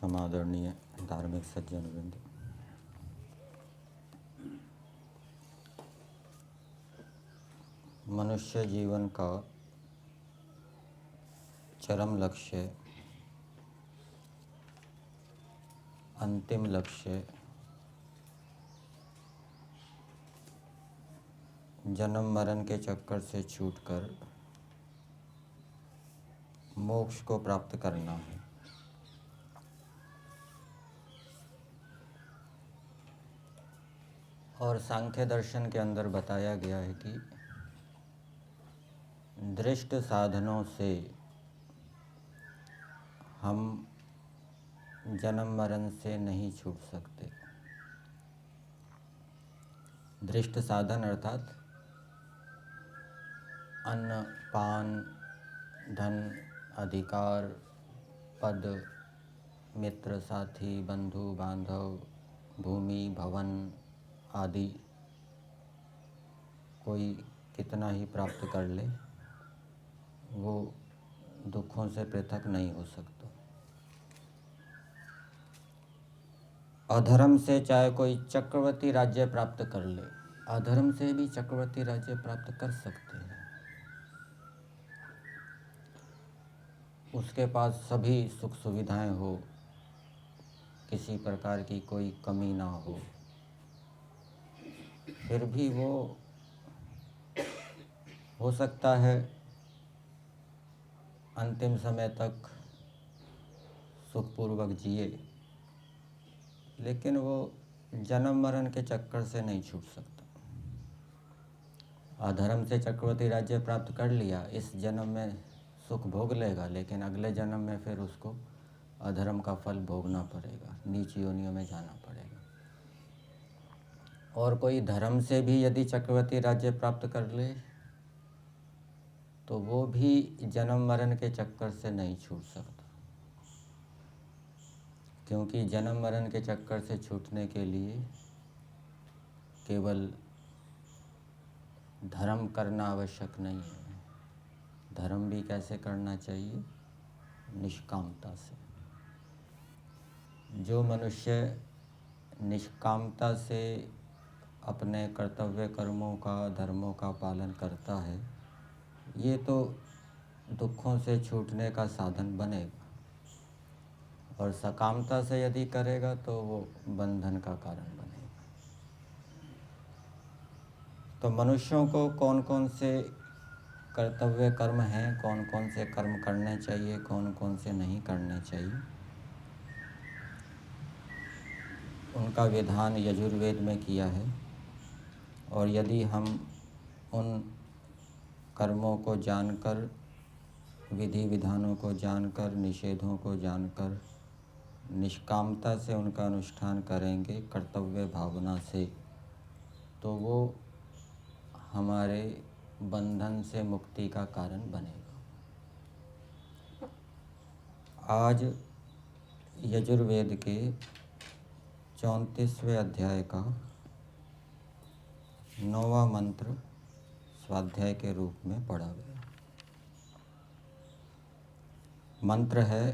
समादरणीय धार्मिक सज्जन वृंद, मनुष्य जीवन का चरम लक्ष्य, अंतिम लक्ष्य जन्म मरण के चक्कर से छूटकर मोक्ष को प्राप्त करना है। और सांख्य दर्शन के अंदर बताया गया है कि दृष्ट साधनों से हम जन्म मरण से नहीं छूट सकते। दृष्ट साधन अर्थात अन्न, पान, धन, अधिकार, पद, मित्र, साथी, बंधु, बांधव, भूमि, भवन आदि कोई कितना ही प्राप्त कर ले, वो दुखों से पृथक नहीं हो सकता। अधर्म से चाहे कोई चक्रवर्ती राज्य प्राप्त कर ले, अधर्म से भी चक्रवर्ती राज्य प्राप्त कर सकते हैं। उसके पास सभी सुख सुविधाएं हो, किसी प्रकार की कोई कमी ना हो, फिर भी वो हो सकता है अंतिम समय तक सुखपूर्वक जिए, लेकिन वो जन्म मरण के चक्कर से नहीं छूट सकता। अधर्म से चक्रवर्ती राज्य प्राप्त कर लिया, इस जन्म में सुख भोग लेगा, लेकिन अगले जन्म में फिर उसको अधर्म का फल भोगना पड़ेगा, नीच योनियों में जाना पड़ेगा। और कोई धर्म से भी यदि चक्रवर्ती राज्य प्राप्त कर ले तो वो भी जन्म मरण के चक्कर से नहीं छूट सकता, क्योंकि जन्म मरण के चक्कर से छूटने के लिए केवल धर्म करना आवश्यक नहीं है। धर्म भी कैसे करना चाहिए? निष्कामता से। जो मनुष्य निष्कामता से अपने कर्तव्य कर्मों का, धर्मों का पालन करता है, ये तो दुखों से छूटने का साधन बनेगा, और सकामता से यदि करेगा तो वो बंधन का कारण बनेगा। तो मनुष्यों को कौन कौन से कर्तव्य कर्म हैं, कौन कौन से कर्म करने चाहिए, कौन कौन से नहीं करने चाहिए, उनका विधान यजुर्वेद में किया है। और यदि हम उन कर्मों को जानकर, विधि विधानों को जानकर, निषेधों को जानकर निष्कामता से उनका अनुष्ठान करेंगे, कर्तव्य भावना से, तो वो हमारे बंधन से मुक्ति का कारण बनेगा। आज यजुर्वेद के 34वें अध्याय का 9वां मंत्र स्वाध्याय के रूप में पढ़ा गया। मंत्र है,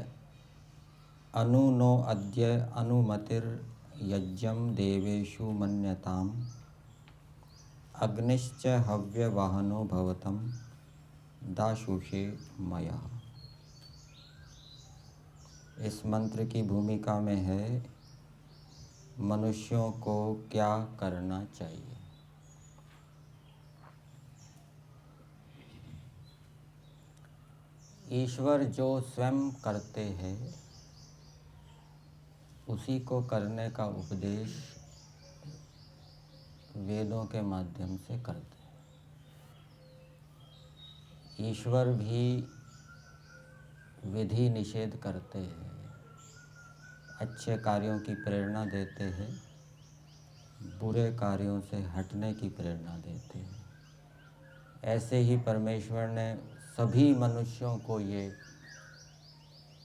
अनु नो अद्य अनुमतिर यज्ञम देवेषु मन्यताम अग्निश्च हव्यवाहनो भवतम दाशुषे मया। इस मंत्र की भूमिका में है मनुष्यों को क्या करना चाहिए। ईश्वर जो स्वयं करते हैं उसी को करने का उपदेश वेदों के माध्यम से करते हैं। ईश्वर भी विधि निषेध करते हैं, अच्छे कार्यों की प्रेरणा देते हैं, बुरे कार्यों से हटने की प्रेरणा देते हैं। ऐसे ही परमेश्वर ने सभी मनुष्यों को ये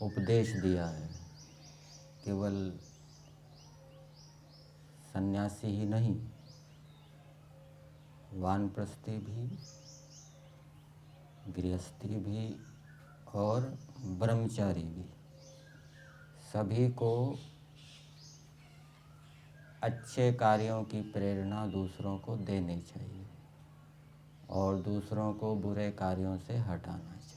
उपदेश दिया है। केवल सन्यासी ही नहीं, वानप्रस्थी भी, गृहस्थी भी और ब्रह्मचारी भी, सभी को अच्छे कार्यों की प्रेरणा दूसरों को देनी चाहिए और दूसरों को बुरे कार्यों से हटाना चाहिए।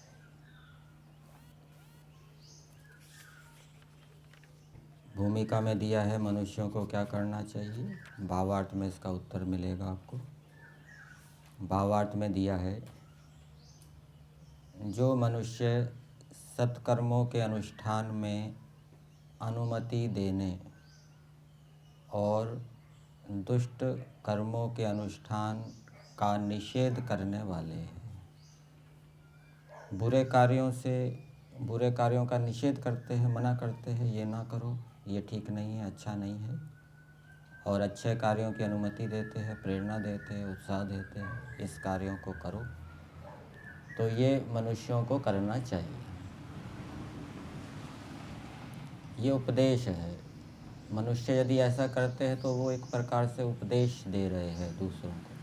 भूमिका में दिया है मनुष्यों को क्या करना चाहिए। भावार्थ में इसका उत्तर मिलेगा आपको। भावार्थ में दिया है, जो मनुष्य सत्कर्मों के अनुष्ठान में अनुमति देने और दुष्ट कर्मों के अनुष्ठान का निषेध करने वाले हैं, बुरे कार्यों का निषेध करते हैं, मना करते हैं, ये ना करो, ये ठीक नहीं है, अच्छा नहीं है, और अच्छे कार्यों की अनुमति देते हैं, प्रेरणा देते हैं, उत्साह देते हैं, इस कार्यों को करो, तो ये मनुष्यों को करना चाहिए। ये उपदेश है। मनुष्य यदि ऐसा करते हैं तो वो एक प्रकार से उपदेश दे रहे हैं दूसरों को।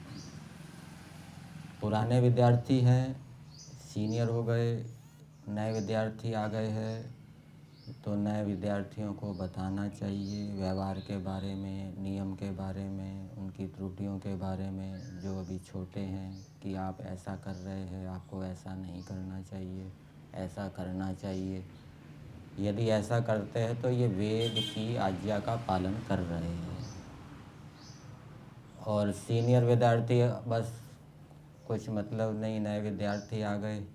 पुराने विद्यार्थी हैं, सीनियर हो गए, नए विद्यार्थी आ गए हैं, तो नए विद्यार्थियों को बताना चाहिए व्यवहार के बारे में, नियम के बारे में, उनकी त्रुटियों के बारे में, जो अभी छोटे हैं, कि आप ऐसा कर रहे हैं, आपको ऐसा नहीं करना चाहिए, ऐसा करना चाहिए। यदि ऐसा करते हैं तो ये वेद की आज्ञा का पालन कर रहे हैं। और सीनियर विद्यार्थी बस कुछ मतलब नहीं, नए विद्यार्थी आ गए,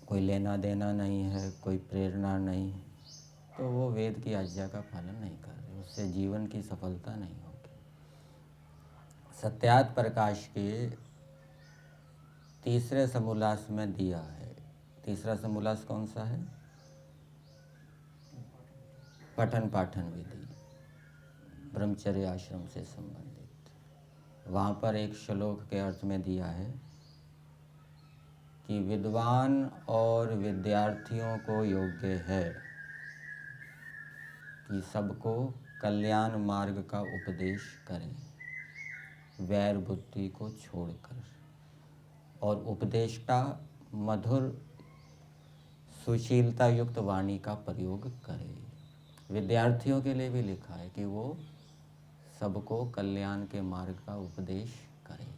कोई लेना देना नहीं है, कोई प्रेरणा नहीं, तो वो वेद की आज्ञा का पालन नहीं कर रहे, उससे जीवन की सफलता नहीं होगी। सत्यार्थ प्रकाश के तीसरे समोल्लास में दिया है। तीसरा समोल्लास कौन सा है? पठन पाठन विधि, ब्रह्मचर्य आश्रम से संबंधित। वहाँ पर एक श्लोक के अर्थ में दिया है कि विद्वान और विद्यार्थियों को योग्य है कि सबको कल्याण मार्ग का उपदेश करें, वैर बुद्धि को छोड़कर, और उपदेष्टा मधुर सुशीलता युक्त वाणी का प्रयोग करे। विद्यार्थियों के लिए भी लिखा है कि वो सबको कल्याण के मार्ग का उपदेश करें।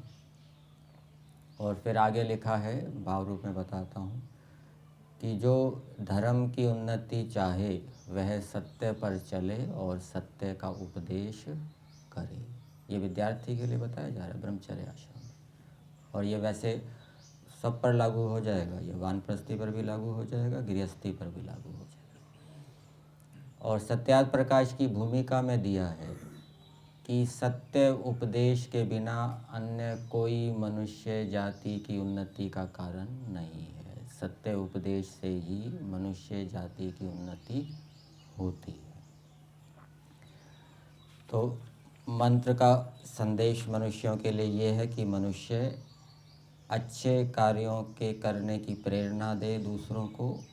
और फिर आगे लिखा है, भाव रूप में बताता हूँ, कि जो धर्म की उन्नति चाहे वह सत्य पर चले और सत्य का उपदेश करे। ये विद्यार्थी के लिए बताया जा रहा है ब्रह्मचर्य आश्रम में। और ये वैसे सब पर लागू हो जाएगा, ये वानप्रस्थी पर भी लागू हो जाएगा, गृहस्थी पर भी लागू हो जाएगा। और सत्यार्थ प्रकाश की भूमिका में दिया है कि सत्य उपदेश के बिना अन्य कोई मनुष्य जाति की उन्नति का कारण नहीं है। सत्य उपदेश से ही मनुष्य जाति की उन्नति होती है। तो मंत्र का संदेश मनुष्यों के लिए ये है कि मनुष्य अच्छे कार्यों के करने की प्रेरणा दे दूसरों को,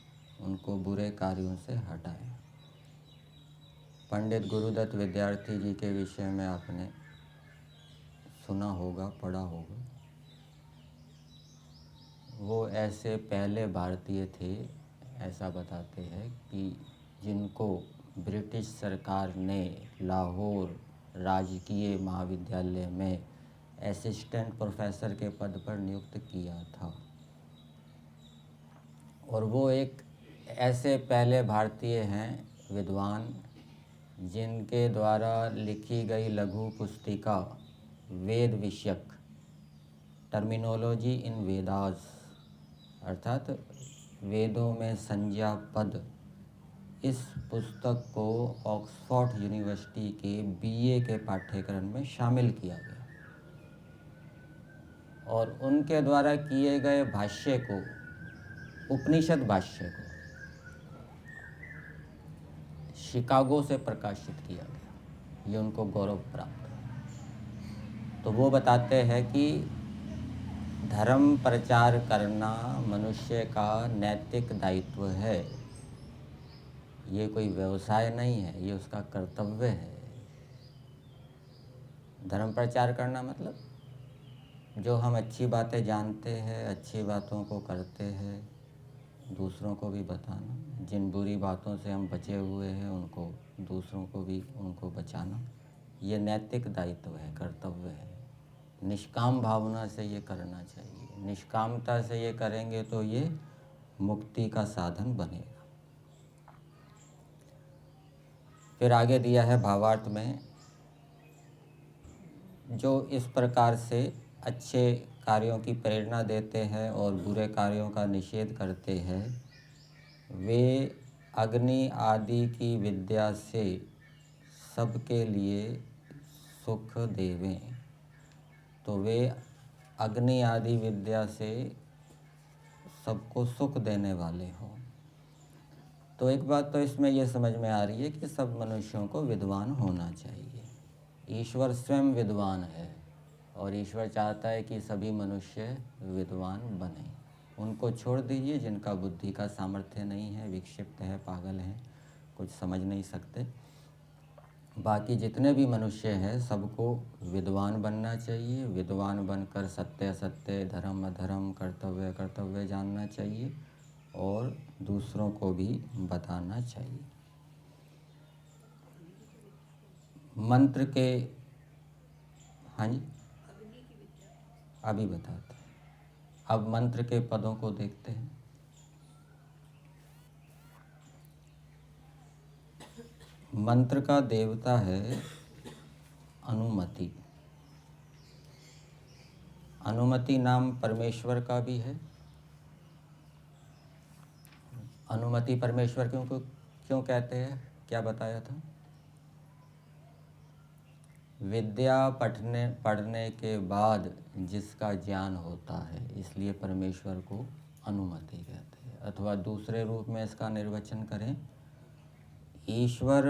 उनको बुरे कार्यों से हटाए। पंडित गुरुदत्त विद्यार्थी जी के विषय में आपने सुना होगा, पढ़ा होगा। वो ऐसे पहले भारतीय थे, ऐसा बताते हैं, कि जिनको ब्रिटिश सरकार ने लाहौर राजकीय महाविद्यालय में असिस्टेंट प्रोफेसर के पद पर नियुक्त किया था। और वो एक ऐसे पहले भारतीय हैं विद्वान जिनके द्वारा लिखी गई लघु पुस्तिका वेद विषयक, टर्मिनोलॉजी इन वेदास, अर्थात वेदों में संज्ञा पद, इस पुस्तक को ऑक्सफोर्ड यूनिवर्सिटी के बीए के पाठ्यक्रम में शामिल किया गया। और उनके द्वारा किए गए भाष्य को, उपनिषद भाष्य को, शिकागो से प्रकाशित किया गया। ये उनको गौरव प्राप्त है। तो वो बताते हैं कि धर्म प्रचार करना मनुष्य का नैतिक दायित्व है। ये कोई व्यवसाय नहीं है, ये उसका कर्तव्य है। धर्म प्रचार करना मतलब जो हम अच्छी बातें जानते हैं, अच्छी बातों को करते हैं, दूसरों को भी बताना। जिन बुरी बातों से हम बचे हुए हैं उनको, दूसरों को भी उनको बचाना, ये नैतिक दायित्व है, कर्तव्य है। निष्काम भावना से ये करना चाहिए। निष्कामता से ये करेंगे तो ये मुक्ति का साधन बनेगा। फिर आगे दिया है भावार्थ में, जो इस प्रकार से अच्छे कार्यों की प्रेरणा देते हैं और बुरे कार्यों का निषेध करते हैं, वे अग्नि आदि की विद्या से सबके लिए सुख देवें। तो वे अग्नि आदि विद्या से सबको सुख देने वाले हों। तो एक बात तो इसमें यह समझ में आ रही है कि सब मनुष्यों को विद्वान होना चाहिए। ईश्वर स्वयं विद्वान है और ईश्वर चाहता है कि सभी मनुष्य विद्वान बने। उनको छोड़ दीजिए जिनका बुद्धि का सामर्थ्य नहीं है, विक्षिप्त है, पागल हैं, कुछ समझ नहीं सकते। बाकी जितने भी मनुष्य हैं सबको विद्वान बनना चाहिए। विद्वान बनकर सत्य असत्य, धर्म अधर्म, कर्तव्य कर्तव्य जानना चाहिए और दूसरों को भी बताना चाहिए। मंत्र के, हाँ जी, अभी बताते हैं। अब मंत्र के पदों को देखते हैं। मंत्र का देवता है अनुमति। अनुमति नाम परमेश्वर का भी है। अनुमति परमेश्वर क्यों कहते हैं, क्या बताया था? विद्या पढ़ने के बाद जिसका ज्ञान होता है, इसलिए परमेश्वर को अनुमति कहते हैं। अथवा दूसरे रूप में इसका निर्वचन करें, ईश्वर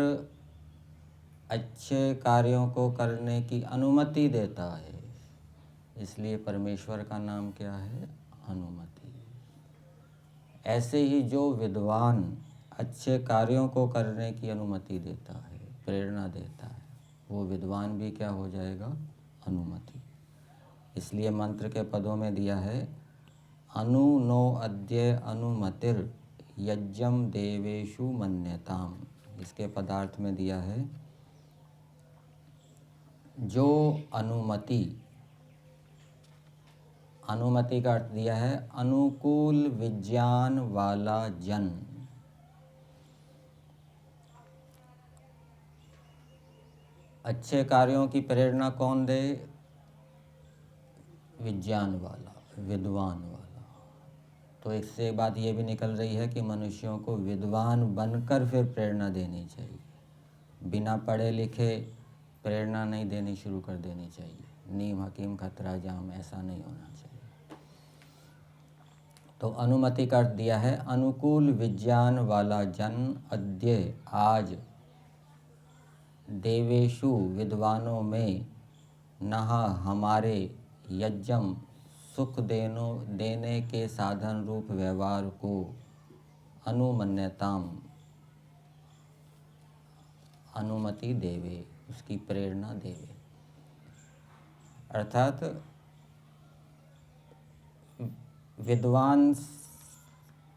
अच्छे कार्यों को करने की अनुमति देता है, इसलिए परमेश्वर का नाम क्या है? अनुमति। ऐसे ही जो विद्वान अच्छे कार्यों को करने की अनुमति देता है, प्रेरणा देता है, वो विद्वान भी क्या हो जाएगा? अनुमति। इसलिए मंत्र के पदों में दिया है अनु नो अद्य अनुमतिर यज्ञम देवेषु मन्यताम। इसके पदार्थ में दिया है जो अनुमति, अनुमति का अर्थ दिया है अनुकूल विज्ञान वाला जन। अच्छे कार्यों की प्रेरणा कौन दे? विज्ञान वाला, विद्वान वाला। तो इससे बात ये भी निकल रही है कि मनुष्यों को विद्वान बनकर फिर प्रेरणा देनी चाहिए। बिना पढ़े लिखे प्रेरणा नहीं देनी शुरू कर देनी चाहिए। नीम हकीम खतरा जाम, ऐसा नहीं होना चाहिए। तो अनुमति का अर्थ दिया है अनुकूल विज्ञान वाला जन अद्य, आज, देवेशु, विद्वानों में, नहा, हमारे, यज्ञम, सुख देने के साधन रूप व्यवहार को, अनुमन्यताम, अनुमति देवे, उसकी प्रेरणा देवे। अर्थात विद्वान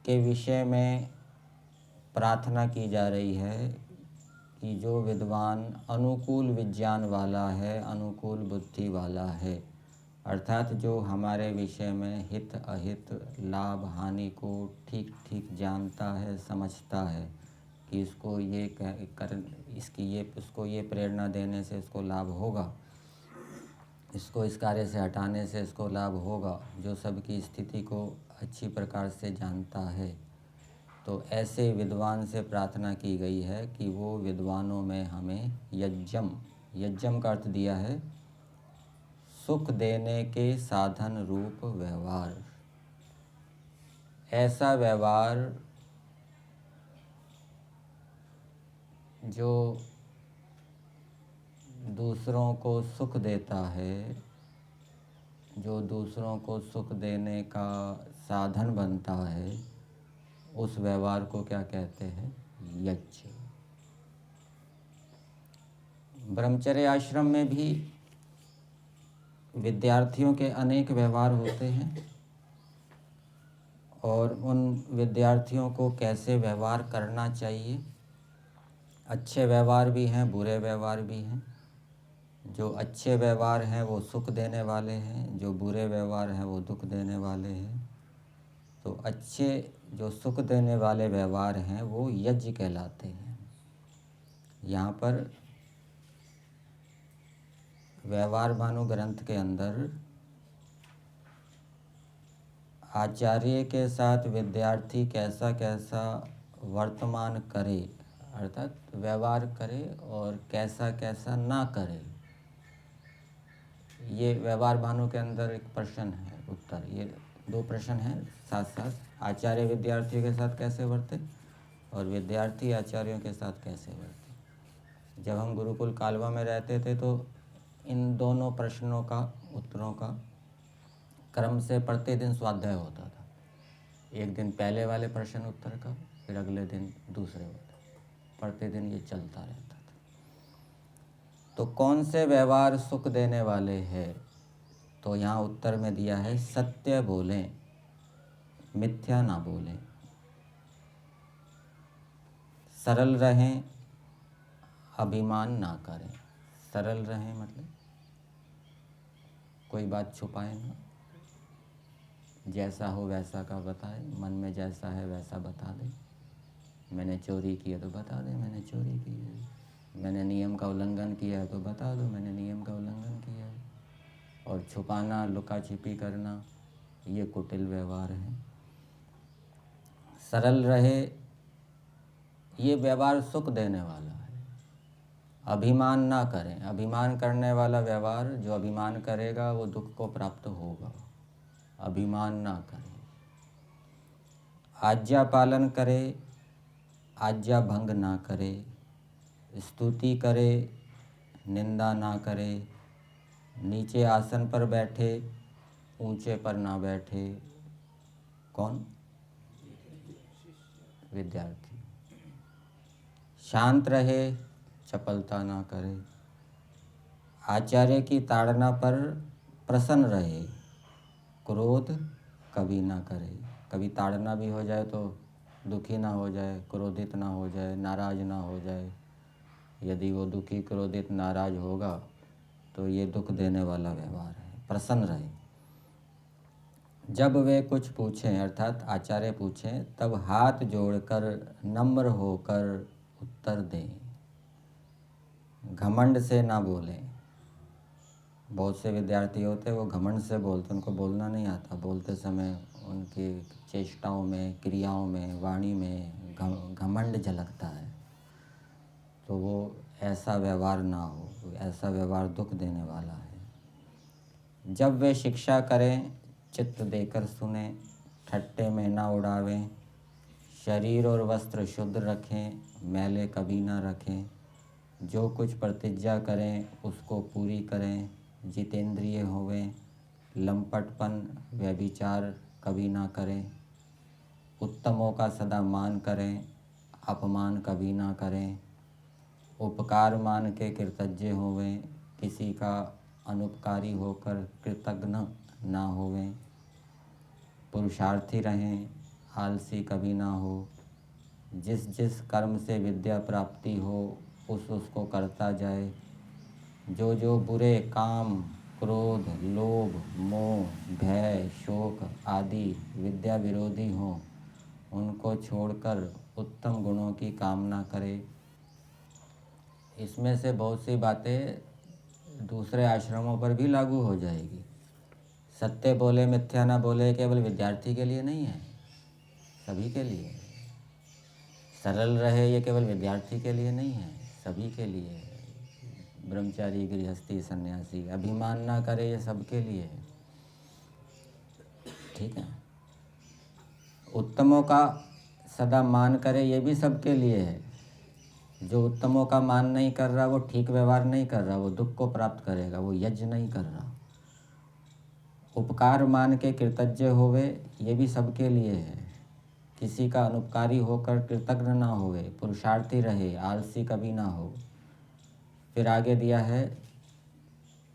के विषय में प्रार्थना की जा रही है कि जो विद्वान अनुकूल विज्ञान वाला है, अनुकूल बुद्धि वाला है, अर्थात जो हमारे विषय में हित अहित, लाभ हानि को ठीक ठीक जानता है, समझता है कि इसको ये इसको ये प्रेरणा देने से इसको लाभ होगा, इसको इस कार्य से हटाने से इसको लाभ होगा, जो सबकी स्थिति को अच्छी प्रकार से जानता है। तो ऐसे विद्वान से प्रार्थना की गई है कि वो विद्वानों में हमें यज्ञम का अर्थ दिया है सुख देने के साधन रूप व्यवहार, ऐसा व्यवहार जो दूसरों को सुख देता है, जो दूसरों को सुख देने का साधन बनता है, उस व्यवहार को क्या कहते हैं? यज्ञ। ब्रह्मचर्य आश्रम में भी विद्यार्थियों के अनेक व्यवहार होते हैं और उन विद्यार्थियों को कैसे व्यवहार करना चाहिए, अच्छे व्यवहार भी हैं, बुरे व्यवहार भी हैं। जो अच्छे व्यवहार हैं वो सुख देने वाले हैं, जो बुरे व्यवहार हैं वो दुख देने वाले हैं। तो अच्छे जो सुख देने वाले व्यवहार हैं वो यज्ञ कहलाते हैं। यहाँ पर व्यवहार भानु ग्रंथ के अंदर आचार्य के साथ विद्यार्थी कैसा कैसा वर्तमान करे, अर्थात व्यवहार करे और कैसा कैसा ना करे, ये व्यवहार भानु के अंदर एक प्रश्न है, उत्तर। ये दो प्रश्न हैं साथ साथ। आचार्य विद्यार्थियों के साथ कैसे वर्ते और विद्यार्थी आचार्यों के साथ कैसे वर्ते। जब हम गुरुकुल कालवा में रहते थे तो इन दोनों प्रश्नों का, उत्तरों का क्रम से प्रतिदिन स्वाध्याय होता था। एक दिन पहले वाले प्रश्न उत्तर का, फिर अगले दिन दूसरे होता, प्रतिदिन ये चलता रहता था। तो कौन से व्यवहार सुख देने वाले हैं? तो यहाँ उत्तर में दिया है, सत्य बोलें, मिथ्या ना बोलें, सरल रहें, अभिमान ना करें। सरल रहें मतलब कोई बात छुपाए ना, जैसा हो वैसा का बताए, मन में जैसा है वैसा बता दे। मैंने चोरी की है तो बता दे मैंने चोरी की है, मैंने नियम का उल्लंघन किया है तो बता दो मैंने नियम का उल्लंघन किया है। और छुपाना, लुका छिपी करना, ये कुटिल व्यवहार है। सरल रहे, ये व्यवहार सुख देने वाला है। अभिमान ना करें, अभिमान करने वाला व्यवहार, जो अभिमान करेगा वो दुख को प्राप्त होगा। अभिमान ना करें। आज्ञा पालन करे, आज्ञा भंग ना करे, स्तुति करे, निंदा ना करे, नीचे आसन पर बैठे, ऊंचे पर ना बैठे। कौन? विद्यार्थी। शांत रहे, चपलता ना करे, आचार्य की ताड़ना पर प्रसन्न रहे, क्रोध कभी ना करे। कभी ताड़ना भी हो जाए तो दुखी ना हो जाए, क्रोधित ना हो जाए, नाराज ना हो जाए। यदि वो दुखी, क्रोधित, नाराज होगा तो ये दुख देने वाला व्यवहार है। प्रसन्न रहे। जब वे कुछ पूछें, अर्थात आचार्य पूछें, तब हाथ जोड़कर नम्र होकर उत्तर दें, घमंड से ना बोलें। बहुत से विद्यार्थी होते हैं वो घमंड से बोलते, उनको बोलना नहीं आता। बोलते समय उनकी चेष्टाओं में, क्रियाओं में, वाणी में घमंड झलकता है। तो वो ऐसा व्यवहार ना हो, ऐसा व्यवहार दुख देने वाला है। जब वे शिक्षा करें, चित्त देकर सुने, ठट्टे में ना उड़ावें, शरीर और वस्त्र शुद्ध रखें, मैले कभी ना रखें, जो कुछ प्रतिज्ञा करें उसको पूरी करें, जितेंद्रिय होवें, लंपटपन व्यभिचार कभी ना करें, उत्तमों का सदा मान करें, अपमान कभी ना करें, उपकार मान के कृतज्ञ होवें, किसी का अनुपकारी होकर कृतज्ञ ना होवें, पुरुषार्थी रहें, आलसी कभी ना हो, जिस जिस कर्म से विद्या प्राप्ति हो उसको करता जाए, जो जो बुरे काम, क्रोध, लोभ, मोह, भय, शोक आदि विद्या विरोधी हों उनको छोड़कर उत्तम गुणों की कामना करे। इसमें से बहुत सी बातें दूसरे आश्रमों पर भी लागू हो जाएगी। सत्य बोले, मिथ्या ना बोले केवल विद्यार्थी के लिए नहीं है, सभी के लिए। सरल रहे, ये केवल विद्यार्थी के लिए नहीं है, सभी के लिए है। ब्रह्मचारी, गृहस्थी, सन्यासी। अभिमान ना करे, ये सबके लिए है। ठीक है। उत्तमों का सदा मान करे, ये भी सबके लिए है। जो उत्तमों का मान नहीं कर रहा, वो ठीक व्यवहार नहीं कर रहा, वो दुख को प्राप्त करेगा, वो यज्ञ नहीं कर रहा। उपकार मान के कृतज्ञ होवे, ये भी सबके लिए है। किसी का अनुपकारी होकर कृतज्ञ ना होवे, पुरुषार्थी रहे, आलसी कभी ना हो। फिर आगे दिया है,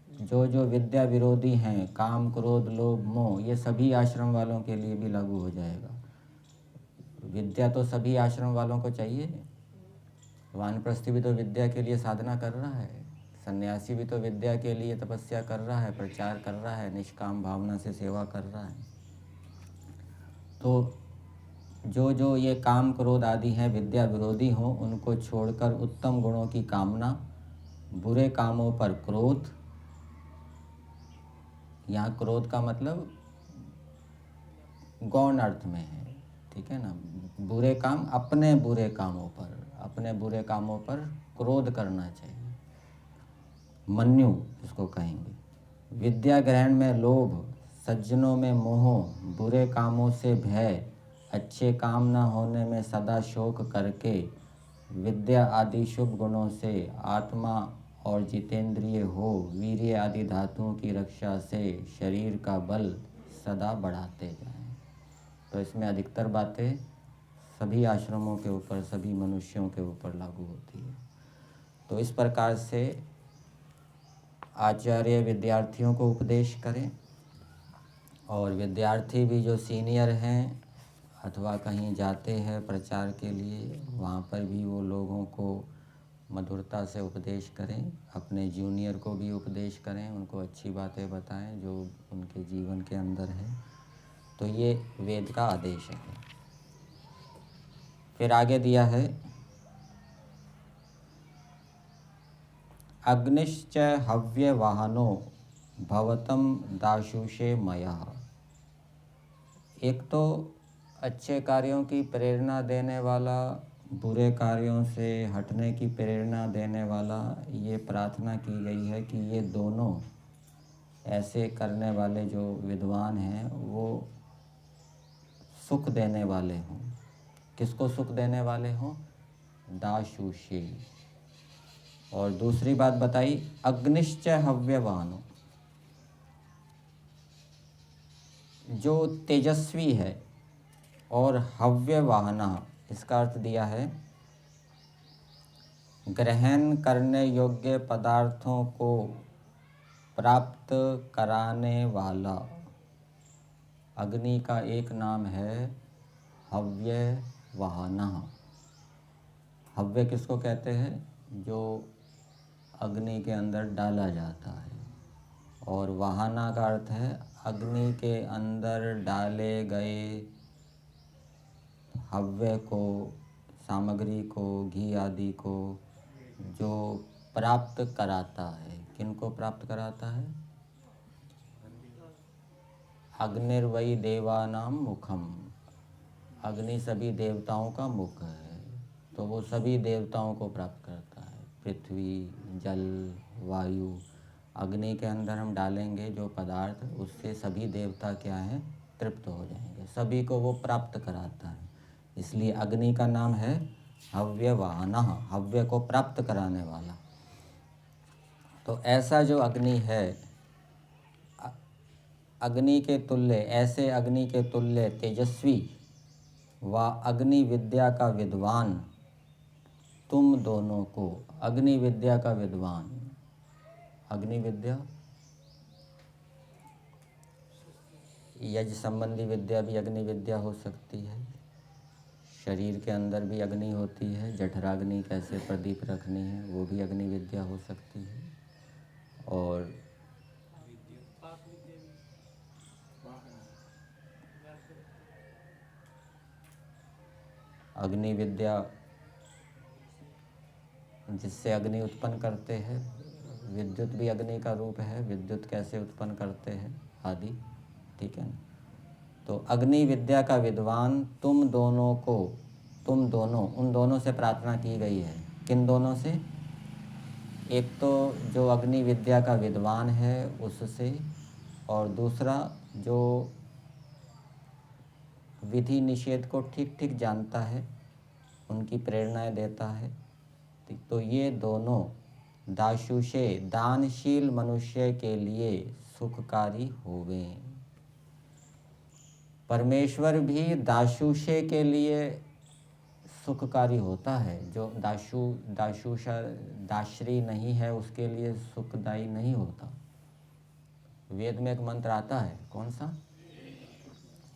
जो जो विद्या विरोधी हैं, काम क्रोध लोभ मोह, ये सभी आश्रम वालों के लिए भी लागू हो जाएगा। विद्या तो सभी आश्रम वालों को चाहिए। वानप्रस्थी भी तो विद्या के लिए साधना कर रहा है, सन्यासी भी तो विद्या के लिए तपस्या कर रहा है, प्रचार कर रहा है, निष्काम भावना से सेवा कर रहा है। तो जो जो ये काम क्रोध आदि हैं विद्या विरोधी हों, उनको छोड़कर उत्तम गुणों की कामना, बुरे कामों पर क्रोध। यहाँ क्रोध का मतलब गौण अर्थ में है, ठीक है ना। बुरे काम, अपने बुरे कामों पर, अपने बुरे कामों पर क्रोध करना चाहिए, मन्यु इसको कहेंगे। विद्या ग्रहण में लोभ, सज्जनों में मोह, बुरे कामों से भय, अच्छे काम न होने में सदा शोक करके, विद्या आदि शुभ गुणों से आत्मा और जितेंद्रिय हो, वीर्य आदि धातुओं की रक्षा से शरीर का बल सदा बढ़ाते जाएं। तो इसमें अधिकतर बातें सभी आश्रमों के ऊपर, सभी मनुष्यों के ऊपर लागू होती है। तो इस प्रकार से आचार्य विद्यार्थियों को उपदेश करें, और विद्यार्थी भी जो सीनियर हैं अथवा कहीं जाते हैं प्रचार के लिए, वहाँ पर भी वो लोगों को मधुरता से उपदेश करें, अपने जूनियर को भी उपदेश करें, उनको अच्छी बातें बताएं जो उनके जीवन के अंदर है। तो ये वेद का आदेश है। फिर आगे दिया है, अग्निश्च हव्य वाहनो भवतम दाशुषे मयः। एक तो अच्छे कार्यों की प्रेरणा देने वाला, बुरे कार्यों से हटने की प्रेरणा देने वाला, ये प्रार्थना की गई है कि ये दोनों ऐसे करने वाले जो विद्वान हैं वो सुख देने वाले हों। किसको सुख देने वाले हों? दाशुषे। और दूसरी बात बताई, अग्निश्च हव्यवानो, जो तेजस्वी है, और हव्यवाहना, इसका अर्थ दिया है ग्रहण करने योग्य पदार्थों को प्राप्त कराने वाला। अग्नि का एक नाम है हव्यवाहना। हव्य किसको कहते हैं? जो अग्नि के अंदर डाला जाता है। और वाहना का अर्थ है अग्नि के अंदर डाले गए हव्य को, सामग्री को, घी आदि को जो प्राप्त कराता है। किनको प्राप्त कराता है? अग्निर्वै देवानाम मुखम। अग्नि सभी देवताओं का मुख है, तो वो सभी देवताओं को प्राप्त करता है। पृथ्वी, जल, वायु, अग्नि के अंदर हम डालेंगे जो पदार्थ, उससे सभी देवता क्या हैं? तृप्त हो जाएंगे, सभी को वो प्राप्त कराता है। इसलिए अग्नि का नाम है हव्यवाहनः, हव्य को प्राप्त कराने वाला। तो ऐसा जो अग्नि है, अग्नि के तुल्य, ऐसे अग्नि के तुल्य तेजस्वी व अग्नि विद्या का विद्वान तुम दोनों को। अग्नि विद्या का विद्वान, अग्नि विद्या यज्ञ संबंधी विद्या भी अग्नि विद्या हो सकती है। शरीर के अंदर भी अग्नि होती है, जठराग्नि कैसे प्रदीप रखनी है, वो भी अग्नि विद्या हो सकती है। और अग्नि विद्या जिससे अग्नि उत्पन्न करते हैं, विद्युत भी अग्नि का रूप है, विद्युत कैसे उत्पन्न करते हैं आदि, ठीक है ना। तो अग्नि विद्या का विद्वान तुम दोनों को, तुम दोनों, उन दोनों से प्रार्थना की गई है। किन दोनों से? एक तो जो अग्नि विद्या का विद्वान है उससे, और दूसरा जो विधि निषेध को ठीक ठीक जानता है, उनकी प्रेरणाएं देता है, तो ये दोनों दाशुषे दानशील मनुष्य के लिए सुखकारी होवे। परमेश्वर भी दाशुषे के लिए सुखकारी होता है। जो दाश्री नहीं है उसके लिए सुखदायी नहीं होता। वेद में एक मंत्र आता है, कौन सा?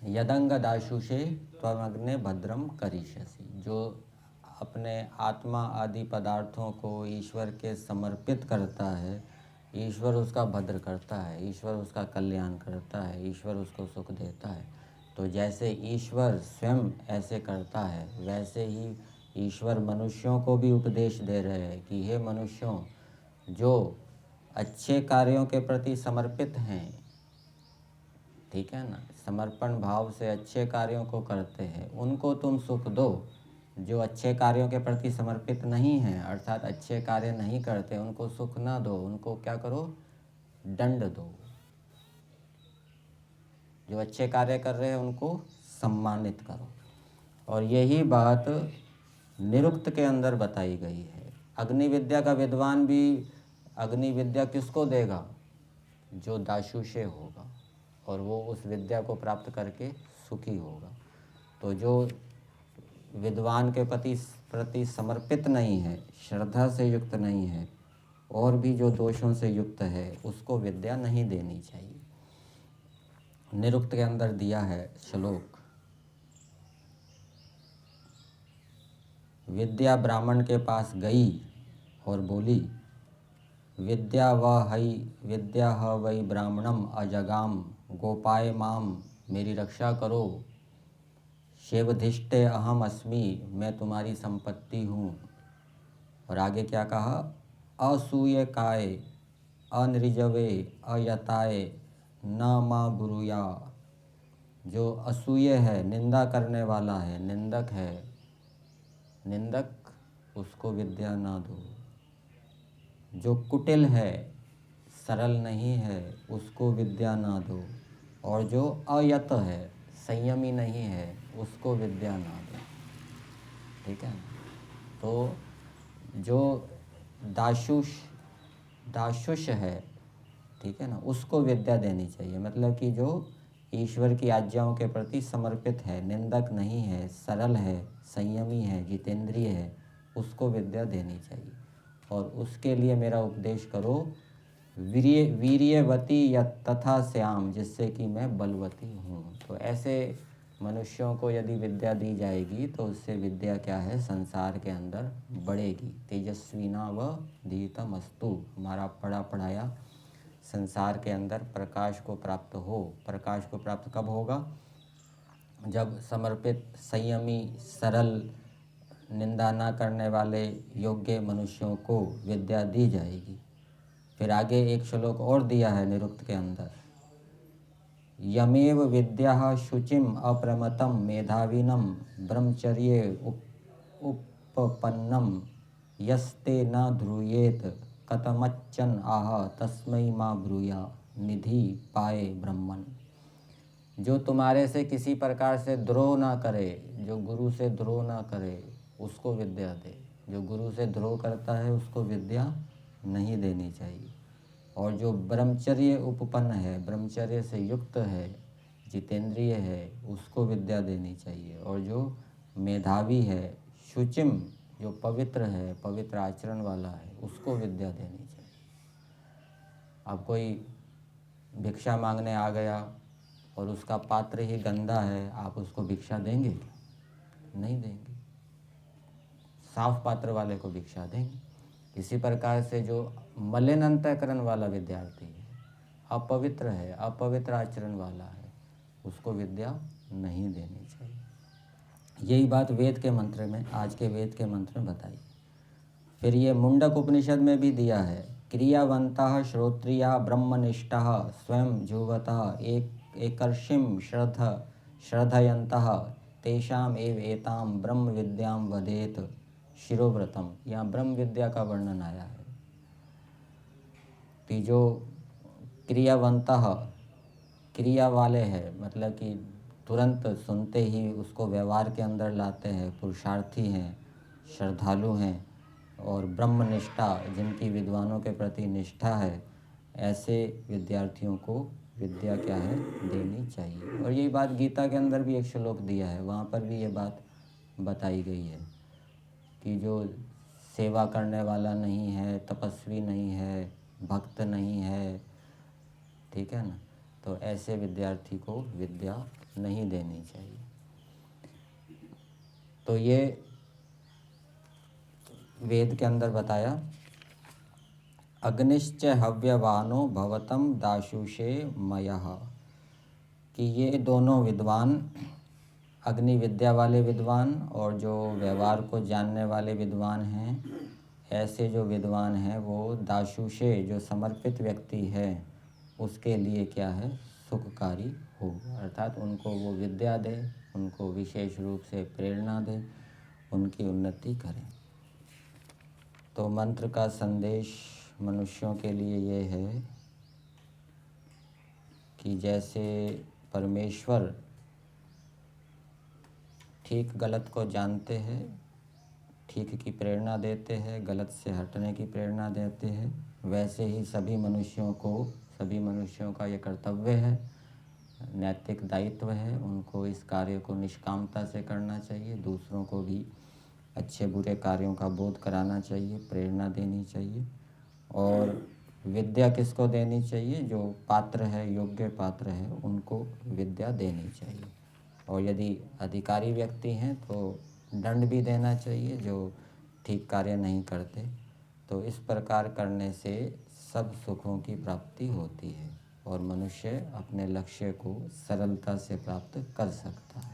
यदंग दाशुषे त्वमग्ने भद्रम करिष्यसि। जो अपने आत्मा आदि पदार्थों को ईश्वर के समर्पित करता है, ईश्वर उसका भद्र करता है, ईश्वर उसका कल्याण करता है, ईश्वर उसको सुख देता है। तो जैसे ईश्वर स्वयं ऐसे करता है, वैसे ही ईश्वर मनुष्यों को भी उपदेश दे रहे हैं कि हे मनुष्यों, जो अच्छे कार्यों के प्रति समर्पित हैं, ठीक है ना, समर्पण भाव से अच्छे कार्यों को करते हैं, उनको तुम सुख दो। जो अच्छे कार्यों के प्रति समर्पित नहीं हैं, अर्थात अच्छे कार्य नहीं करते, उनको सुख ना दो, उनको क्या करो? दंड दो। जो अच्छे कार्य कर रहे हैं उनको सम्मानित करो। और यही बात निरुक्त के अंदर बताई गई है। अग्नि विद्या का विद्वान भी अग्नि विद्या किसको देगा? जो दाशुषे होगा, और वो उस विद्या को प्राप्त करके सुखी होगा। तो जो विद्वान के प्रति समर्पित नहीं है, श्रद्धा से युक्त नहीं है, और भी जो दोषों से युक्त है, उसको विद्या नहीं देनी चाहिए। निरुक्त के अंदर दिया है श्लोक, विद्या ब्राह्मण के पास गई और बोली, विद्या ह वै ब्राह्मणम अजगाम गोपाय माम, मेरी रक्षा करो। शिवधिष्ठे अहम अस्मि, मैं तुम्हारी संपत्ति हूँ। और आगे क्या कहा? असूयकाय अनृजवे अयताय न मा ब्रूया। जो असूय है, निंदा करने वाला है, निंदक है, निंदक, उसको विद्या ना दो। जो कुटिल है, सरल नहीं है, उसको विद्या ना दो। और जो अयत है, संयमी नहीं है, उसको विद्या ना दो। ठीक है ना? तो जो दाशुष है, ठीक है ना, उसको विद्या देनी चाहिए। मतलब कि जो ईश्वर की आज्ञाओं के प्रति समर्पित है, निंदक नहीं है, सरल है, संयमी है, जितेंद्रिय है, उसको विद्या देनी चाहिए। और उसके लिए मेरा उपदेश करो, वीर्यवती या तथा श्याम, जिससे कि मैं बलवती हूँ। तो ऐसे मनुष्यों को यदि विद्या दी जाएगी तो उससे विद्या क्या है? संसार के अंदर बढ़ेगी। तेजस्विना व दीतमस्तु, हमारा पढ़ा पढ़ाया संसार के अंदर प्रकाश को प्राप्त हो। प्रकाश को प्राप्त कब होगा? जब समर्पित, संयमी, सरल, निंदा न करने वाले योग्य मनुष्यों को विद्या दी जाएगी। फिर आगे एक श्लोक और दिया है निरुक्त के अंदर, यमेव विद्या शुचिम अप्रमतम मेधाविनम ब्रह्मचर्ये उपपन्नम यस्ते न ध्रुयेत कतमच्चन आह तस्मै माँ ब्रूया निधि पाए ब्रह्मन। जो तुम्हारे से किसी प्रकार से द्रोह ना करे, जो गुरु से द्रोह ना करे, उसको विद्या दे। जो गुरु से द्रोह करता है उसको विद्या नहीं देनी चाहिए। और जो ब्रह्मचर्य उपपन्न है, ब्रह्मचर्य से युक्त है, जितेंद्रिय है, उसको विद्या देनी चाहिए। और जो मेधावी है, शुचिम, जो पवित्र है, पवित्र आचरण वाला है, उसको विद्या देनी चाहिए। अब कोई भिक्षा मांगने आ गया और उसका पात्र ही गंदा है, आप उसको भिक्षा देंगे? नहीं देंगे। साफ पात्र वाले को भिक्षा देंगे। इसी प्रकार से जो मलिन अंतःकरण वाला विद्यार्थी है, अपवित्र है, अपवित्र आचरण वाला है, उसको विद्या नहीं देनी चाहिए। यही बात वेद के मंत्र में, आज के वेद के मंत्र में बताई। फिर ये मुंडक उपनिषद में भी दिया है, क्रियावंतः श्रोत्रिया ब्रह्मनिष्ठः स्वयं जुवतः एकर्षिं श्रद्धयन्तः तेषाम एव एताम ब्रह्म विद्याम वदेत शिरोव्रतम। यहाँ ब्रह्म विद्या का वर्णन आया है कि जो क्रियावंतः, क्रिया वाले हैं, मतलब कि तुरंत सुनते ही उसको व्यवहार के अंदर लाते हैं, पुरुषार्थी हैं, श्रद्धालु हैं, और ब्रह्मनिष्ठा, जिनकी विद्वानों के प्रति निष्ठा है, ऐसे विद्यार्थियों को विद्या क्या है, देनी चाहिए। और यही बात गीता के अंदर भी एक श्लोक दिया है, वहाँ पर भी ये बात बताई गई है कि जो सेवा करने वाला नहीं है, तपस्वी नहीं है, भक्त नहीं है, ठीक है ना, तो ऐसे विद्यार्थी को विद्या नहीं देनी चाहिए। तो ये वेद के अंदर बताया, अग्निश्च हव्यवानो भवतम दाशुषे मयः, कि ये दोनों विद्वान, अग्नि विद्या वाले विद्वान और जो व्यवहार को जानने वाले विद्वान हैं, ऐसे जो विद्वान हैं वो दाशुषे, जो समर्पित व्यक्ति है, उसके लिए क्या है, सुखकारी होगा। अर्थात उनको वो विद्या दे, उनको विशेष रूप से प्रेरणा दे, उनकी उन्नति करें। तो मंत्र का संदेश मनुष्यों के लिए ये है कि जैसे परमेश्वर ठीक गलत को जानते हैं, ठीक की प्रेरणा देते हैं, गलत से हटने की प्रेरणा देते हैं, वैसे ही सभी मनुष्यों का ये कर्तव्य है, नैतिक दायित्व है, उनको इस कार्य को निष्कामता से करना चाहिए, दूसरों को भी अच्छे बुरे कार्यों का बोध कराना चाहिए, प्रेरणा देनी चाहिए। और विद्या किसको देनी चाहिए, जो पात्र है, योग्य पात्र है, उनको विद्या देनी चाहिए। और यदि अधिकारी व्यक्ति हैं तो दंड भी देना चाहिए जो ठीक कार्य नहीं करते। तो इस प्रकार करने से सब सुखों की प्राप्ति होती है और मनुष्य अपने लक्ष्य को सरलता से प्राप्त कर सकता है।